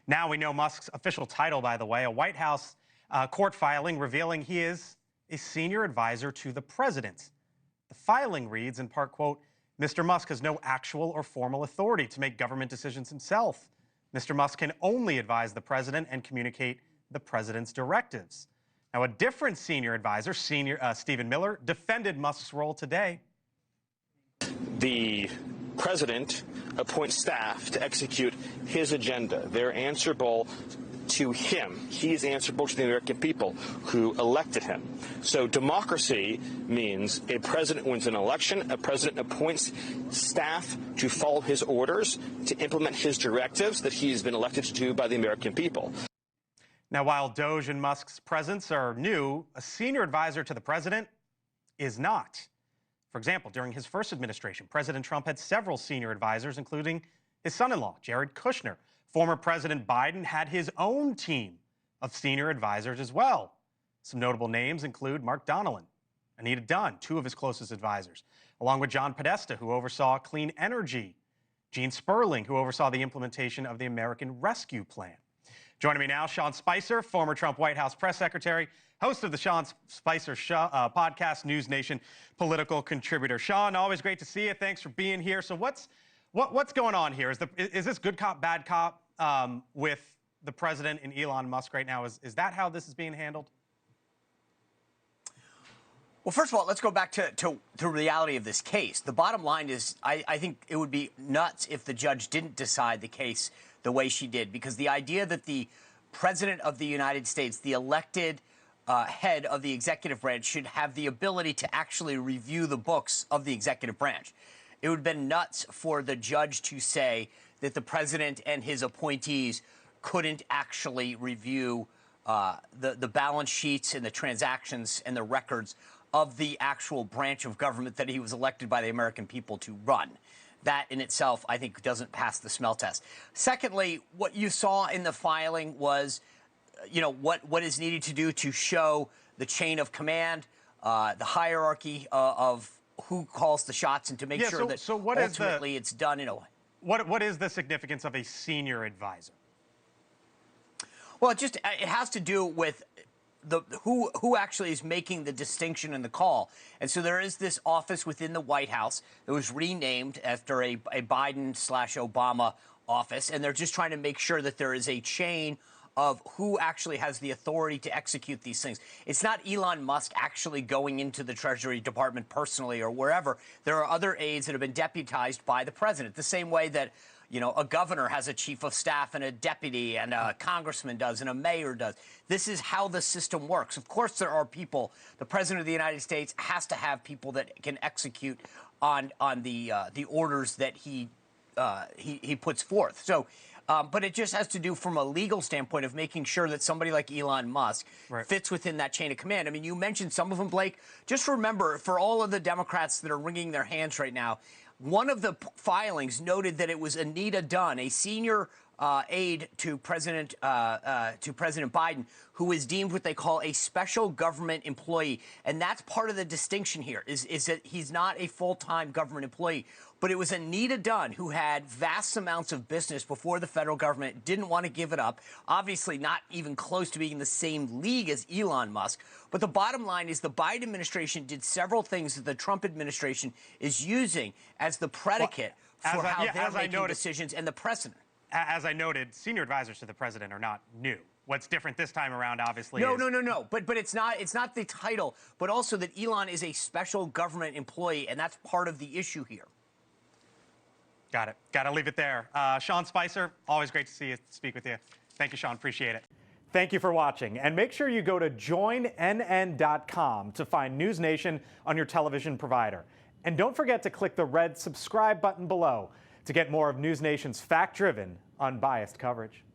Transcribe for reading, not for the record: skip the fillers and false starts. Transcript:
Now we know Musk's official title, by the way, a White House court filing revealing he is a senior advisor to the president. The filing reads, in part, quote, Mr. Musk has no actual or formal authority to make government decisions himself. Mr. Musk can only advise the president and communicate the president's directives. Now, a different senior advisor, Stephen Miller, defended Musk's role today. The president appoints staff to execute his agenda. They're answerable to him. He's answerable to the American people who elected him. So democracy means a president wins an election, a president appoints staff to follow his orders, to implement his directives that he's been elected to do by the American people. Now, while Doge and Musk's presence are new, a senior advisor to the president is not. For example, during his first administration, President Trump had several senior advisors, including his son-in-law, Jared Kushner. Former President Biden had his own team of senior advisors as well. Some notable names include Mark Donnellan, Anita Dunn, two of his closest advisors, along with John Podesta, who oversaw clean energy, Gene Sperling, who oversaw the implementation of the American Rescue Plan. Joining me now, Sean Spicer, former Trump White House press secretary, host of the Sean Spicer podcast, NewsNation political contributor. Sean, always great to see you. Thanks for being here. So what's going on here? Is this good cop, bad cop with the president and Elon Musk right now? Is that how this is being handled? Well, first of all, let's go back to the reality of this case. The bottom line is I think it would be nuts if the judge didn't decide the case the way she did, because the idea that the president of the United States, the elected head of the executive branch, should have the ability to actually review the books of the executive branch. It would have been nuts for the judge to say that the president and his appointees couldn't actually review the balance sheets and the transactions and the records of the actual branch of government that he was elected by the American people to run. That in itself, I think, doesn't pass the smell test. Secondly, what you saw in the filing was, what is needed to do to show the chain of command, the hierarchy of who calls the shots, and to make sure that ultimately it's done in a way. What is the significance of a senior advisor? Well, it has to do with who actually is making the distinction in the call. And so there is this office within the White House that was renamed after a Biden/Obama office, and they're just trying to make sure that there is a chain of who actually has the authority to execute these things. It's not Elon Musk actually going into the Treasury Department personally or wherever. There are other aides that have been deputized by the president, the same way that a governor has a chief of staff and a deputy, and a congressman does, and a mayor does. This is how the system works. Of course, there are people. The president of the United States has to have people that can execute on the orders that he puts forth. So, but it just has to do from a legal standpoint of making sure that somebody like Elon Musk fits within that chain of command. I mean, you mentioned some of them, Blake. Just remember, for all of the Democrats that are wringing their hands right now, one of the filings noted that it was Anita Dunn, a senior aide to President Biden, who is deemed what they call a special government employee. And that's part of the distinction here, is that he's not a full-time government employee. But it was Anita Dunn who had vast amounts of business before the federal government, didn't want to give it up, obviously not even close to being in the same league as Elon Musk. But the bottom line is the Biden administration did several things that the Trump administration is using as the predicate for how they're making decisions and the precedent. As I noted, senior advisors to the president are not new. What's different this time around, obviously, No. But it's not the title, but also that Elon is a special government employee, and that's part of the issue here. Got it. Got to leave it there. Sean Spicer, always great to speak with you. Thank you, Sean. Appreciate it. Thank you for watching. And make sure you go to joinnn.com to find NewsNation on your television provider. And don't forget to click the red subscribe button below to get more of NewsNation's fact-driven, unbiased coverage.